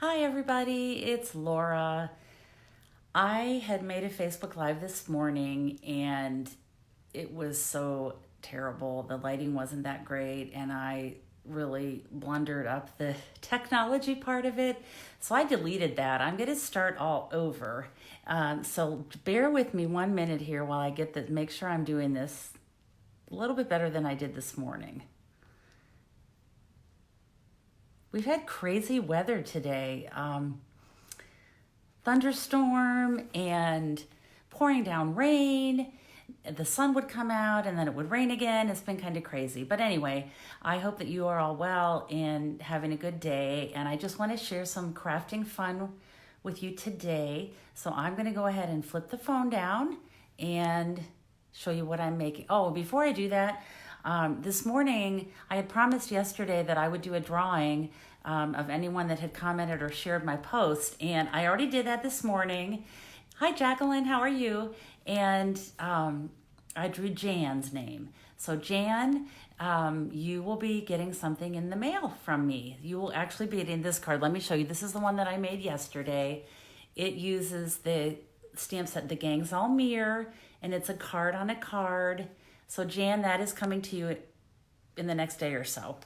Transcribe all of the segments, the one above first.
Hi everybody, it's Laura. I had made a Facebook Live this morning and it was so terrible. The lighting wasn't that great and I really blundered up the technology part of it. So I deleted that. I'm going to start all over. So bear with me 1 minute here while I make sure I'm doing this a little bit better than I did this morning. We've had crazy weather today. Thunderstorm and pouring down rain. The sun would come out and then it would rain again. It's been kind of crazy. But anyway, I hope that you are all well and having a good day. And I just want to share some crafting fun with you today. So I'm going to go ahead and flip the phone down and show you what I'm making. Oh, before I do that, this morning, I had promised yesterday that I would do a drawing of anyone that had commented or shared my post, and I already did that this morning. Hi, Jacqueline, how are you? And I drew Jan's name. So Jan, you will be getting something in the mail from me. You will actually be getting this card. Let me show you. This is the one that I made yesterday. It uses the stamp set, The Gang's All Mirror, and it's a card on a card. So Jan, that is coming to you in the next day or so.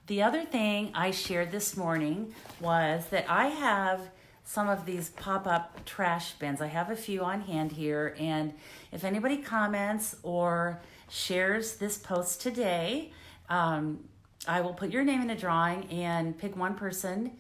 The other thing I shared this morning was that I have some of these pop-up trash bins. I have a few on hand here, and if anybody comments or shares this post today, I will put your name in a drawing and pick one person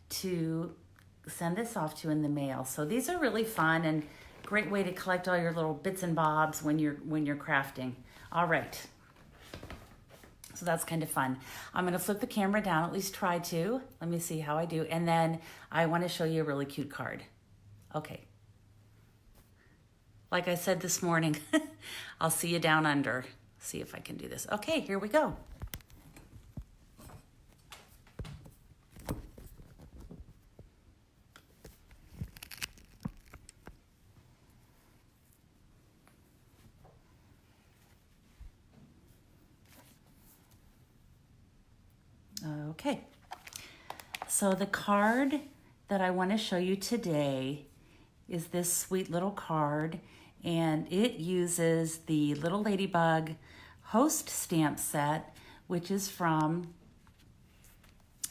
to send this off to in the mail. So these are really fun and great way to collect all your little bits and bobs when you're crafting. All right. So that's kind of fun. I'm going to flip the camera down, at least try to. Let me see how I do. And then I want to show you a really cute card. Okay. Like I said this morning, I'll see you down under. See if I can do this. Okay, here we go. Okay, so the card that I want to show you today is this sweet little card, and it uses the Little Ladybug Host stamp set, which is from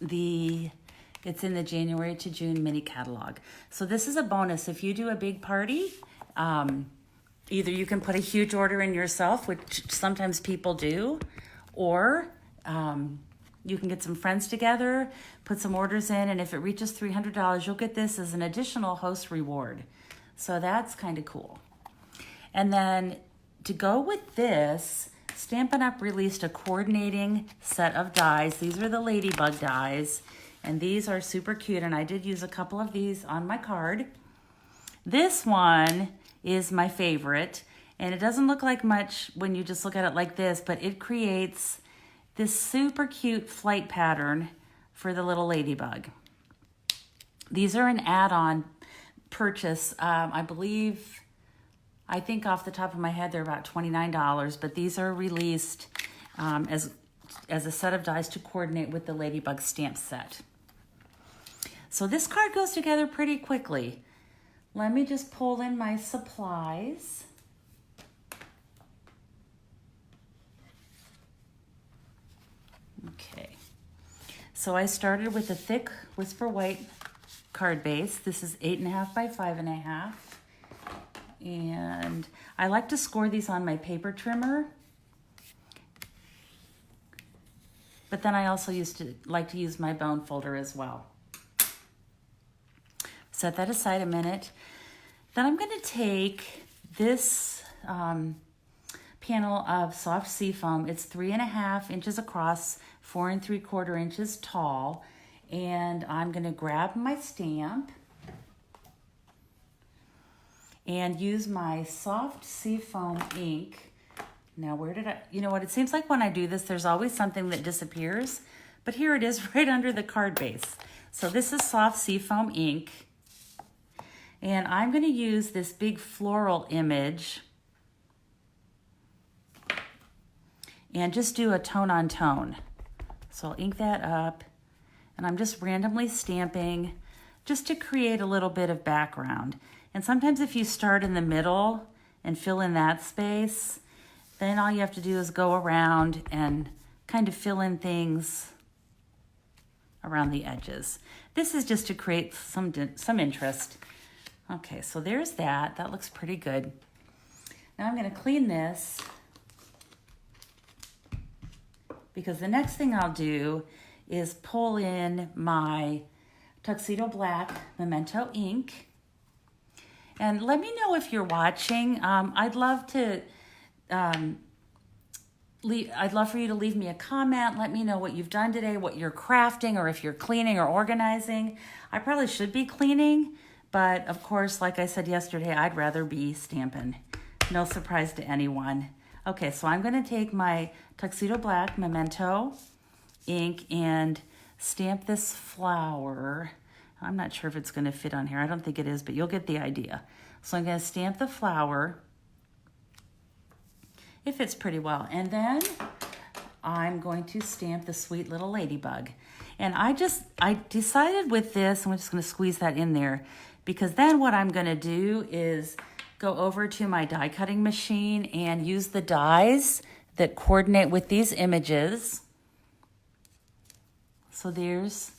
it's in the January to June mini catalog. So this is a bonus. If you do a big party, either you can put a huge order in yourself, which sometimes people do, or you can get some friends together, put some orders in, and if it reaches $300, you'll get this as an additional host reward. So that's kind of cool. And then to go with this, Stampin' Up! Released a coordinating set of dies. These are the LadyBug dies, and these are super cute, and I did use a couple of these on my card. This one is my favorite, and it doesn't look like much when you just look at it like this, but it creates this super cute flight pattern for the little ladybug. These are an add-on purchase. I think off the top of my head, they're about $29, but these are released as a set of dies to coordinate with the Ladybug stamp set. So this card goes together pretty quickly. Let me just pull in my supplies. Okay, so I started with a thick Whisper White card base. This is 8.5 by 5.5. And I like to score these on my paper trimmer. But then I also like to use my bone folder as well. Set that aside a minute. Then I'm going to take this panel of soft seafoam. It's 3.5 inches across, 4 3/4 inches tall, and I'm going to grab my stamp and use my soft seafoam ink. Now, you know what, it seems like when I do this, there's always something that disappears, but here it is right under the card base. So this is soft seafoam ink, and I'm going to use this big floral image and just do a tone on tone. So I'll ink that up And I'm just randomly stamping just to create a little bit of background. And sometimes if you start in the middle and fill in that space, then all you have to do is go around and kind of fill in things around the edges. This is just to create some interest. Okay, so there's that. That looks pretty good. Now I'm going to clean this because the next thing I'll do is pull in my Tuxedo Black Memento ink. And let me know if you're watching. I'd love for you to leave me a comment. Let me know what you've done today, what you're crafting, or if you're cleaning or organizing. I probably should be cleaning, but of course, like I said yesterday, I'd rather be stamping. No surprise to anyone. Okay, so I'm going to take my Tuxedo Black Memento ink and stamp this flower. I'm not sure if it's going to fit on here. I don't think it is, but you'll get the idea. So I'm going to stamp the flower. It fits pretty well. And then I'm going to stamp the sweet little ladybug. And I decided with this, I'm just going to squeeze that in there, because then what I'm going to do is go over to my die cutting machine and use the dies that coordinate with these images. So there's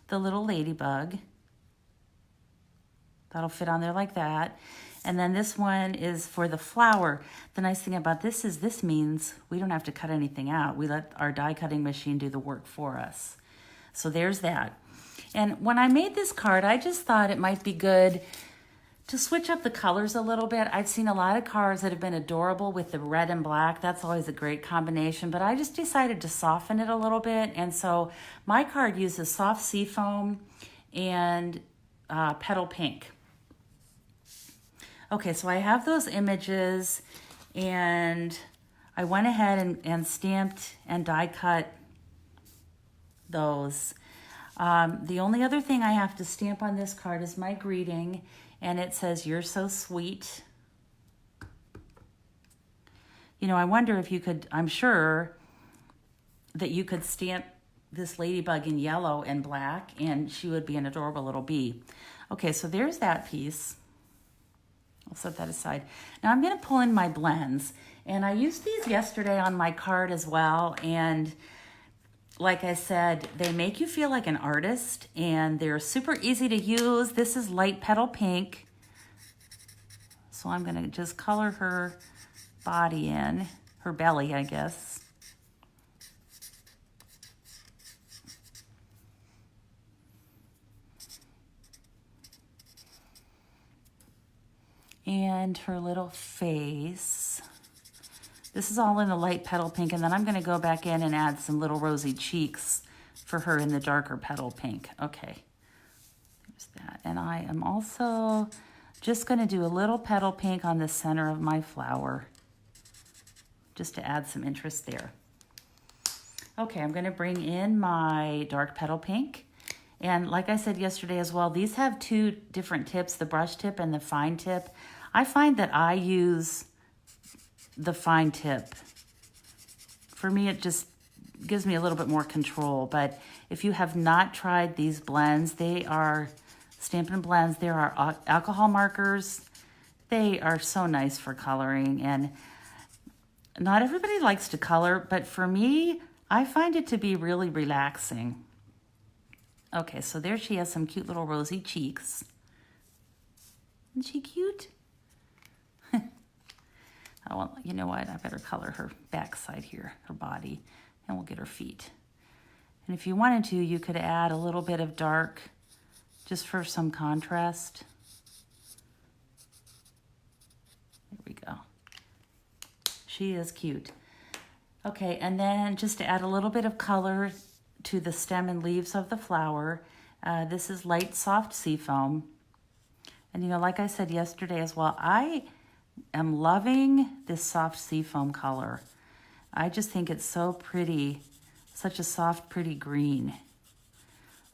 the little ladybug. That'll fit on there like that. And then this one is for the flower. The nice thing about this is this means we don't have to cut anything out. We let our die cutting machine do the work for us. So there's that. And when I made this card, I just thought it might be good to switch up the colors a little bit. I've seen a lot of cards that have been adorable with the red and black. That's always a great combination, but I just decided to soften it a little bit. And so my card uses soft seafoam and petal pink. Okay, so I have those images, and I went ahead and stamped and die cut those. The only other thing I have to stamp on this card is my greeting, and it says, "You're so sweet." You know, I wonder if you could, I'm sure that you could stamp this ladybug in yellow and black, and she would be an adorable little bee. Okay, so there's that piece. I'll set that aside. Now I'm going to pull in my blends, and I used these yesterday on my card as well, and like I said, they make you feel like an artist, and they're super easy to use. This is light petal pink, so I'm going to just color her body in, her belly, I guess. And her little face. This is all in the light petal pink, and then I'm going to go back in and add some little rosy cheeks for her in the darker petal pink. Okay, there's that. And I am also just going to do a little petal pink on the center of my flower, just to add some interest there. Okay, I'm going to bring in my dark petal pink. And like I said yesterday as well, these have two different tips, the brush tip and the fine tip. I find that I use the fine tip. For me, it just gives me a little bit more control. But if you have not tried these blends, they are Stampin' Blends. There are alcohol markers. They are so nice for coloring. And not everybody likes to color, but for me, I find it to be really relaxing. Okay, so there she has some cute little rosy cheeks. Isn't she cute? Oh, well, you know what? I better color her backside here, her body, and we'll get her feet. And if you wanted to, you could add a little bit of dark just for some contrast. There we go. She is cute. Okay, and then just to add a little bit of color to the stem and leaves of the flower, this is light soft seafoam. And you know, like I said yesterday as well, I am loving this soft seafoam color. I just think it's so pretty, such a soft, pretty green.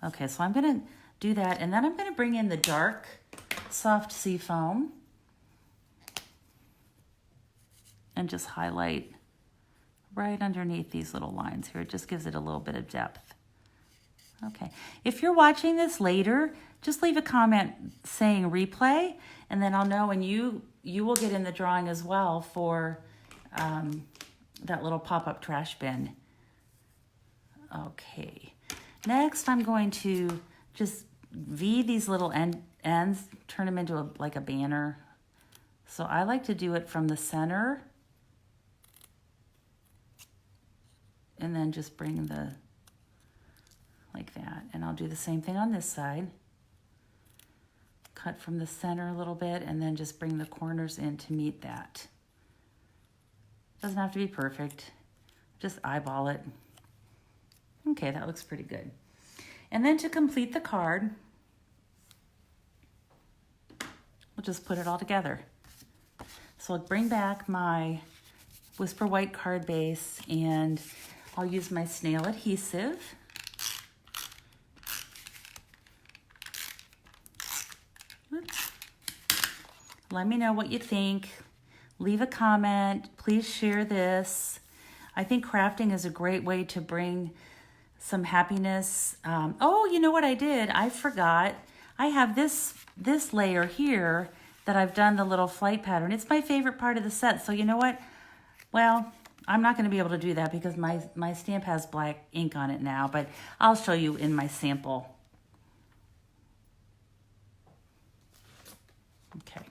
Okay, so I'm gonna do that, and then I'm gonna bring in the dark soft seafoam and just highlight right underneath these little lines here. It just gives it a little bit of depth. Okay. If you're watching this later, just leave a comment saying replay, and then I'll know, and you will get in the drawing as well for that little pop-up trash bin. Okay. Next, I'm going to just V these little ends, turn them into like a banner. So I like to do it from the center, and then just bring the, like that. And I'll do the same thing on this side. Cut from the center a little bit, and then just bring the corners in to meet that. Doesn't have to be perfect. Just eyeball it. Okay, that looks pretty good. And then to complete the card, we'll just put it all together. So I'll bring back my Whisper White card base, and I'll use my snail adhesive. Oops. Let me know what you think. Leave a comment. Please share this. I think crafting is a great way to bring some happiness. Oh, you know what I did? I forgot. I have this layer here that I've done the little flight pattern. It's my favorite part of the set. So you know what? Well, I'm not going to be able to do that because my stamp has black ink on it now, but I'll show you in my sample. Okay.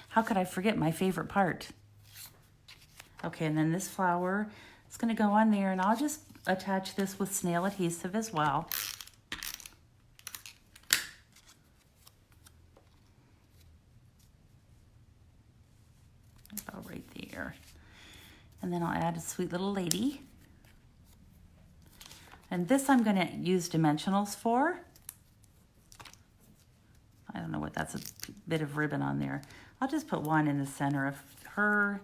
How could I forget my favorite part? Okay, and then this flower is going to go on there, and I'll just attach this with snail adhesive as well. About right there. And then I'll add a sweet little lady. And this I'm going to use dimensionals for. I don't know what, that's a bit of ribbon on there. I'll just put one in the center of her.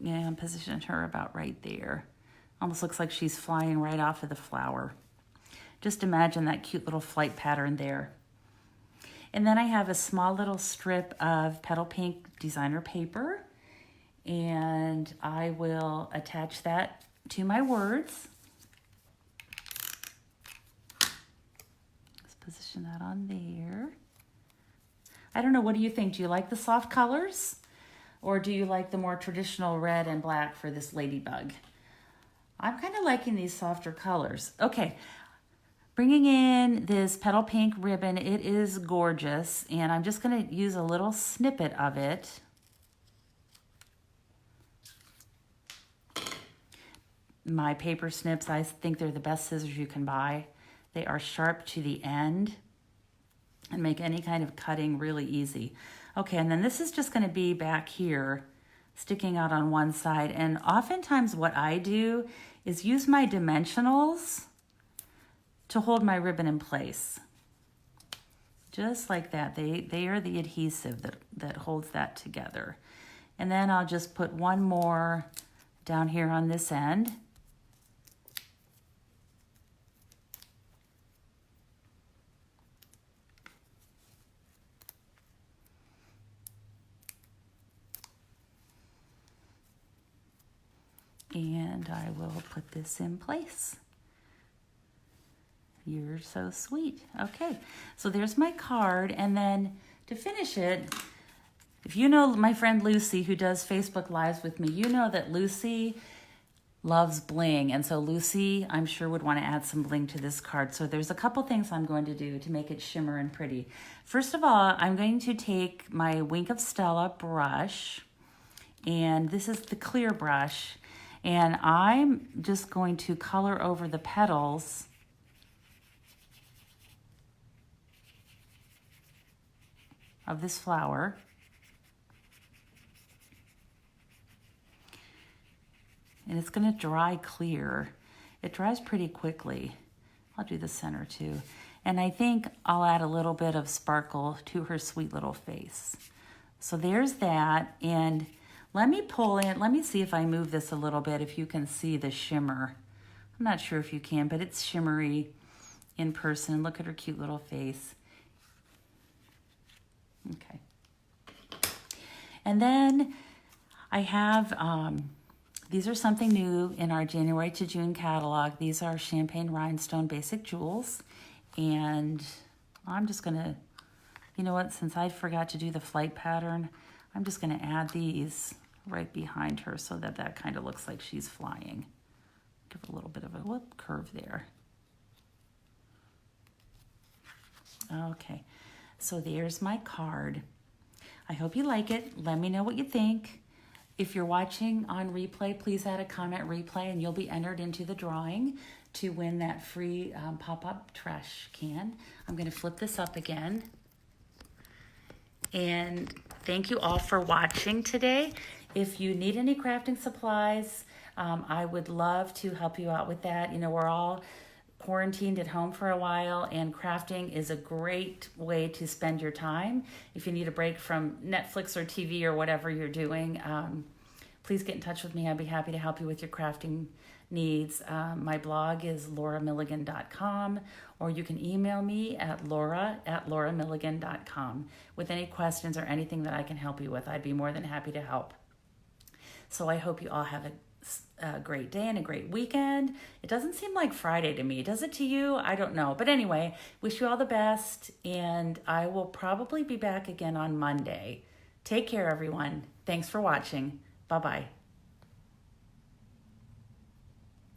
Yeah, and position her about right there. Almost looks like she's flying right off of the flower. Just imagine that cute little flight pattern there. And then I have a small little strip of petal pink designer paper, and I will attach that to my words. Let's position that on there. I don't know, what do you think? Do you like the soft colors? Or do you like the more traditional red and black for this ladybug? I'm kind of liking these softer colors. Okay, bringing in this petal pink ribbon. It is gorgeous, and I'm just going to use a little snippet of it. My paper snips, I think they're the best scissors you can buy. They are sharp to the end and make any kind of cutting really easy. Okay, and then this is just going to be back here, sticking out on one side. And oftentimes what I do is use my dimensionals to hold my ribbon in place. Just like that. They are the adhesive that holds that together. And then I'll just put one more down here on this end. And I will put this in place. You're so sweet. Okay, so there's my card. And then to finish it, if you know my friend Lucy, who does Facebook Lives with me, you know that Lucy loves bling. And so Lucy, I'm sure, would want to add some bling to this card. So there's a couple things I'm going to do to make it shimmer and pretty. First of all, I'm going to take my Wink of Stella brush, and this is the clear brush. And I'm just going to color over the petals of this flower. And it's going to dry clear. It dries pretty quickly. I'll do the center too. And I think I'll add a little bit of sparkle to her sweet little face. So there's that. And let me pull in, let me see if I move this a little bit, if you can see the shimmer. I'm not sure if you can, but it's shimmery in person. Look at her cute little face. Okay. And then I have These are something new in our January to June catalog. These are champagne rhinestone basic jewels. And I'm just gonna, you know what, since I forgot to do the flight pattern, I'm just gonna add these right behind her so that that kind of looks like she's flying. Give it a little bit of a curve there. Okay, so there's my card. I hope you like it. Let me know what you think. If you're watching on replay, please add a comment replay and you'll be entered into the drawing to win that free pop-up trash can. I'm going to flip this up again. And thank you all for watching today. If you need any crafting supplies, I would love to help you out with that. You know, we're all quarantined at home for a while, and crafting is a great way to spend your time. If you need a break from Netflix or TV or whatever you're doing, please get in touch with me. I'd be happy to help you with your crafting needs. My blog is lauramilligan.com, or you can email me at laura@lauramilligan.com with any questions or anything that I can help you with. I'd be more than happy to help. So I hope you all have a great day and a great weekend. It doesn't seem like Friday to me. Does it to you? I don't know. But anyway, wish you all the best, and I will probably be back again on Monday. Take care, everyone. Thanks for watching. Bye-bye.